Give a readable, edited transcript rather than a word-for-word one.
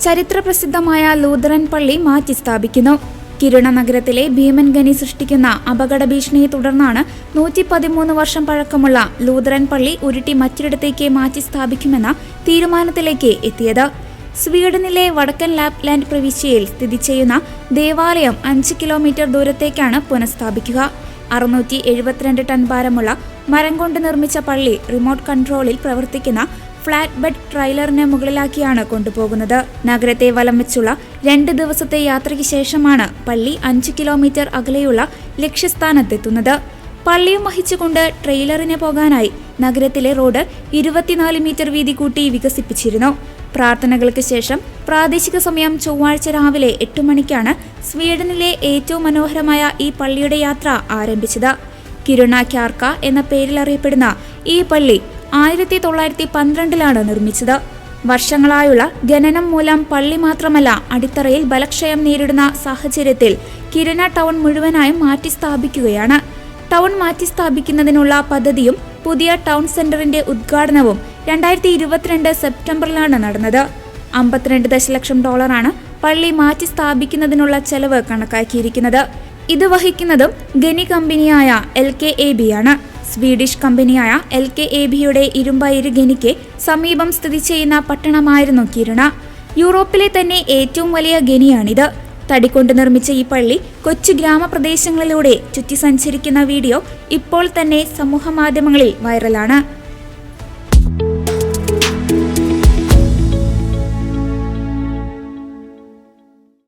ചരിത്രപ്രസിദ്ധമായ ലൂഥറൻ പള്ളി മാറ്റി സ്ഥാപിക്കുന്നു. കിരുണ നഗരത്തിലെ ഭീമൻ ഖനി സൃഷ്ടിക്കുന്ന അപകട ഭീഷണിയെ തുടർന്നാണ് 113 വർഷം പഴക്കമുള്ള ലൂഥറൻ പള്ളി ഉരുട്ടി മറ്റൊരിടത്തേക്ക് മാറ്റി സ്ഥാപിക്കുമെന്ന തീരുമാനത്തിലേക്ക് എത്തിയത്. സ്വീഡനിലെ വടക്കൻ ലാപ്ലാൻഡ് പ്രവിശ്യയിൽ സ്ഥിതി ചെയ്യുന്ന ദേവാലയം 5 കിലോമീറ്റർ ദൂരത്തേക്കാണ് പുനഃസ്ഥാപിക്കുക. 672 ടൺ ഭാരമുള്ള മരം കൊണ്ട് നിർമ്മിച്ച പള്ളി റിമോട്ട് കൺട്രോളിൽ പ്രവർത്തിക്കുന്ന ഫ്ലാറ്റ് ബെഡ് ട്രെയിലറിന് മുകളിലാക്കിയാണ് കൊണ്ടുപോകുന്നത്. നഗരത്തെ വലം വെച്ചുള്ള 2 ദിവസത്തെ യാത്രയ്ക്ക് ശേഷമാണ് പള്ളി 5 കിലോമീറ്റർ അകലെയുള്ള ലക്ഷ്യസ്ഥാനത്തെത്തുന്നത്. പള്ളിയും വഹിച്ചുകൊണ്ട് ട്രെയിലറിന് പോകാനായി നഗരത്തിലെ റോഡ് 24 മീറ്റർ വീതി കൂട്ടി വികസിപ്പിച്ചിരുന്നു. പ്രാർത്ഥനകൾക്ക് ശേഷം പ്രാദേശിക സമയം ചൊവ്വാഴ്ച രാവിലെ 8 മണിക്കാണ് സ്വീഡനിലെ ഏറ്റവും മനോഹരമായ ഈ പള്ളിയുടെ യാത്ര ആരംഭിച്ചത്. കിരുണ ക്യാർക്ക എന്ന പേരിൽ അറിയപ്പെടുന്ന ഈ പള്ളി 1912 നിർമ്മിച്ചത്. വർഷങ്ങളായുള്ള ഖനനം മൂലം പള്ളി മാത്രമല്ല അടിത്തറയിൽ ബലക്ഷയം നേരിടുന്ന സാഹചര്യത്തിൽ കിരുണ ടൗൺ മുഴുവനായും മാറ്റി സ്ഥാപിക്കുകയാണ്. ടൗൺ മാറ്റി സ്ഥാപിക്കുന്നതിനുള്ള പദ്ധതിയും പുതിയ ടൗൺ സെന്ററിന്റെ ഉദ്ഘാടനവും 2022 സെപ്റ്റംബറിലാണ് നടന്നത്. $52 ദശലക്ഷം പള്ളി മാറ്റി സ്ഥാപിക്കുന്നതിനുള്ള ചെലവ് കണക്കാക്കിയിരിക്കുന്നത്. ഇത് വഹിക്കുന്നതും ഖനി കമ്പനിയായ LKAB ആണ്. സ്വീഡിഷ് കമ്പനിയായ LKABയുടെ ഇരുമ്പയിര് ഖനിക്ക് സമീപം സ്ഥിതി ചെയ്യുന്ന പട്ടണമായിരുന്നു കിരുണ. യൂറോപ്പിലെ തന്നെ ഏറ്റവും വലിയ ഖനിയാണിത്. തടികൊണ്ട് നിർമ്മിച്ച ഈ പള്ളി കൊച്ചു ഗ്രാമപ്രദേശങ്ങളിലൂടെ ചുറ്റി സഞ്ചരിക്കുന്ന വീഡിയോ ഇപ്പോൾ തന്നെ സമൂഹ മാധ്യമങ്ങളിൽ വൈറലാണ്.